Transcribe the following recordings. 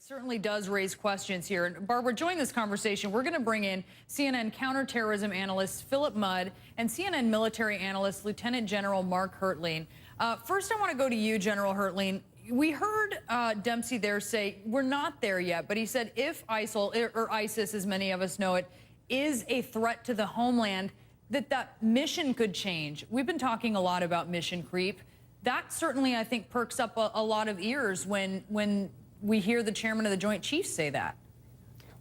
certainly does raise questions here. And Barbara, join this conversation. We're going to bring in CNN counterterrorism analyst Philip Mudd and CNN military analyst Lieutenant General Mark Hertling. First, I want to go to you, General Hertling. We heard Dempsey there say we're not there yet, but he said if ISIL, or ISIS, as many of us know it, is a threat to the homeland, that mission could change. We've been talking a lot about mission creep. That certainly, I think, perks up a lot of ears when we hear the chairman of the Joint Chiefs say that.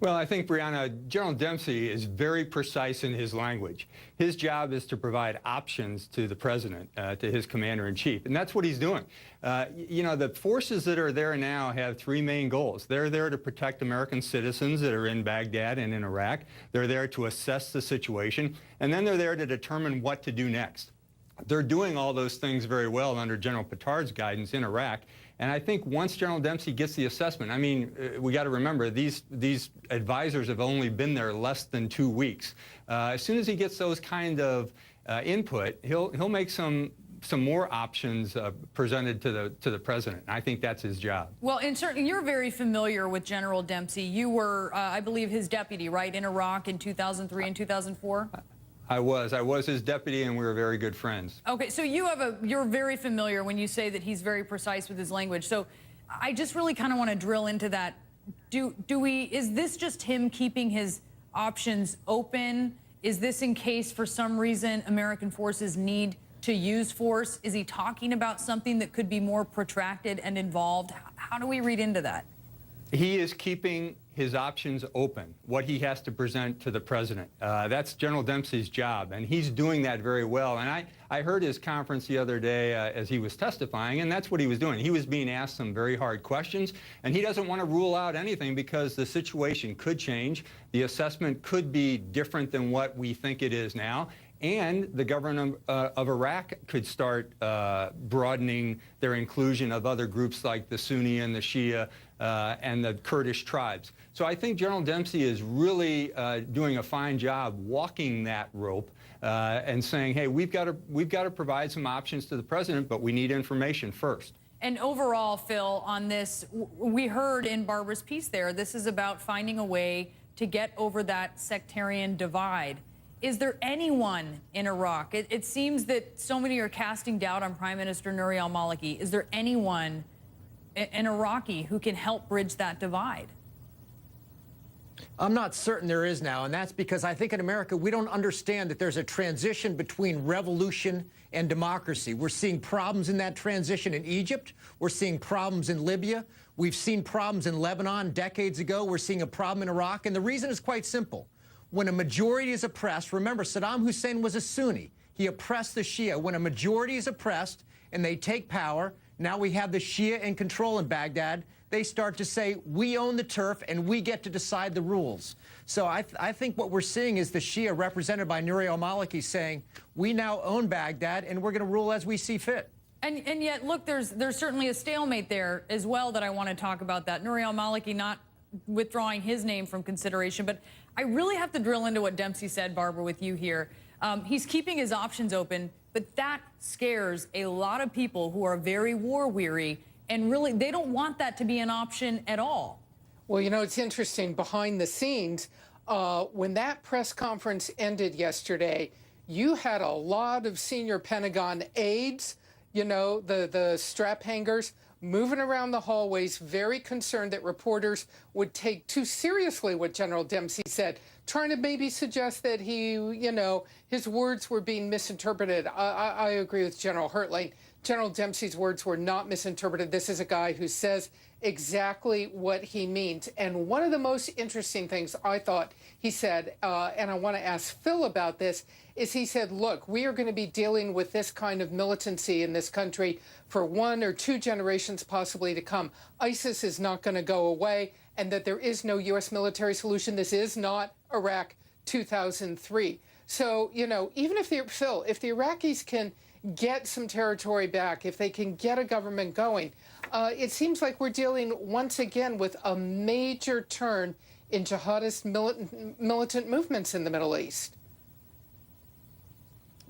Well, I think, Brianna, General Dempsey is very precise in his language. His job is to provide options to the president, to his commander-in-chief, and that's what he's doing. You know, the forces that are there now have three main goals. They're there to protect American citizens that are in Baghdad and in Iraq. They're there to assess the situation, and then they're there to determine what to do next. They're doing all those things very well under General Petard's guidance in Iraq. And I think once General Dempsey gets the assessment, I mean, we got to remember these advisors have only been there less than 2 weeks. As soon as he gets those kind of input, he'll make some more options presented to the president. I think that's his job. Well, and certainly you're very familiar with General Dempsey. You were, I believe, his deputy, right, in Iraq in 2003 and 2004. I was his deputy, and we were very good friends. Okay, so you're very familiar when you say that he's very precise with his language. So I just really kind of want to drill into that. Is this just him keeping his options open? Is this in case for some reason American forces need to use force? Is he talking about something that could be more protracted and involved? How do we read into that? He is keeping his options open, what he has to present to the president. That's General Dempsey's job, and he's doing that very well. And I heard his conference the other day as he was testifying, and that's what he was doing. He was being asked some very hard questions, and he doesn't want to rule out anything because the situation could change. The assessment could be different than what we think it is now. And the government of Iraq could start broadening their inclusion of other groups like the Sunni and the Shia and the Kurdish tribes. So I think General Dempsey is really doing a fine job walking that rope and saying, hey, we've got to provide some options to the president, but we need information first. And overall, Phil, on this, we heard in Barbara's piece there, this is about finding a way to get over that sectarian divide. Is there anyone in Iraq? It seems that so many are casting doubt on Prime Minister Nouri al-Maliki. Is there anyone, an Iraqi, who can help bridge that divide? I'm not certain there is now, and that's because I think in America we don't understand that there's a transition between revolution and democracy. We're seeing problems in that transition in Egypt. We're seeing problems in Libya. We've seen problems in Lebanon decades ago. We're seeing a problem in Iraq, and the reason is quite simple. When a majority is oppressed, remember, Saddam Hussein was a Sunni. He oppressed the Shia. When a majority is oppressed and they take power, now we have the Shia in control in Baghdad, they start to say, we own the turf and we get to decide the rules. So I think what we're seeing is the Shia represented by Nouri al-Maliki saying, we now own Baghdad and we're going to rule as we see fit. And yet, look, there's certainly a stalemate there as well that I want to talk about that. Nouri al-Maliki not withdrawing his name from consideration, but I really have to drill into what Dempsey said, Barbara, with you here. He's keeping his options open, but that scares a lot of people who are very war-weary, and really, they don't want that to be an option at all. Well, you know, it's interesting. Behind the scenes, when that press conference ended yesterday, you had a lot of senior Pentagon aides, you know, the strap hangers, moving around the hallways, very concerned that reporters would take too seriously what General Dempsey said, trying to maybe suggest that he, you know, his words were being misinterpreted. I agree with General Hertling. General Dempsey's words were not misinterpreted. This is a guy who says exactly what he means. And one of the most interesting things I thought he said, and I want to ask Phil about this, is he said, look, we are going to be dealing with this kind of militancy in this country for 1 or 2 generations possibly to come. ISIS is not going to go away, and that there is no U.S. military solution. This is not Iraq 2003. So, you know, even if Phil, if the Iraqis can get some territory back, if they can get a government going, it seems like we're dealing once again with a major turn in jihadist militant movements in the Middle East.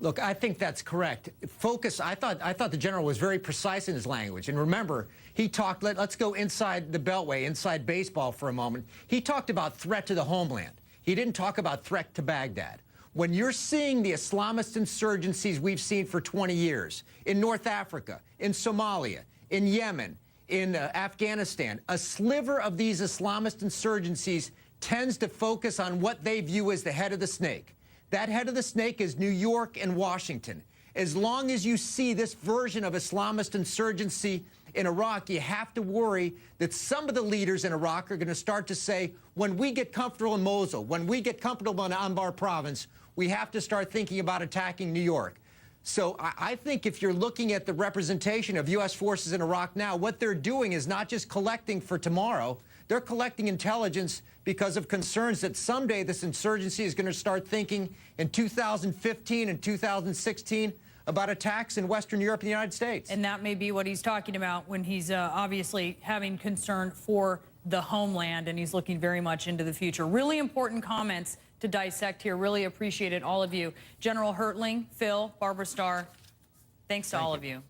Look, I think that's correct. Focus. I thought the general was very precise in his language. And remember, he talked. Let's go inside the Beltway, inside baseball for a moment. He talked about threat to the homeland. He didn't talk about threat to Baghdad. When you're seeing the Islamist insurgencies we've seen for 20 years in North Africa, in Somalia, in Yemen, in Afghanistan, a sliver of these Islamist insurgencies tends to focus on what they view as the head of the snake. That head of the snake is New York and Washington. As long as you see this version of Islamist insurgency in Iraq, you have to worry that some of the leaders in Iraq are going to start to say, when we get comfortable in Mosul, when we get comfortable in Anbar province, we have to start thinking about attacking New York. So I think if you're looking at the representation of U.S. forces in Iraq now, what they're doing is not just collecting for tomorrow. They're collecting intelligence because of concerns that someday this insurgency is going to start thinking in 2015 and 2016 about attacks in Western Europe and the United States. And that may be what he's talking about when he's obviously having concern for the homeland, and he's looking very much into the future. Really important comments to dissect here. Really appreciate it, all of you. General Hertling, Phil, Barbara Starr, thanks to all of you.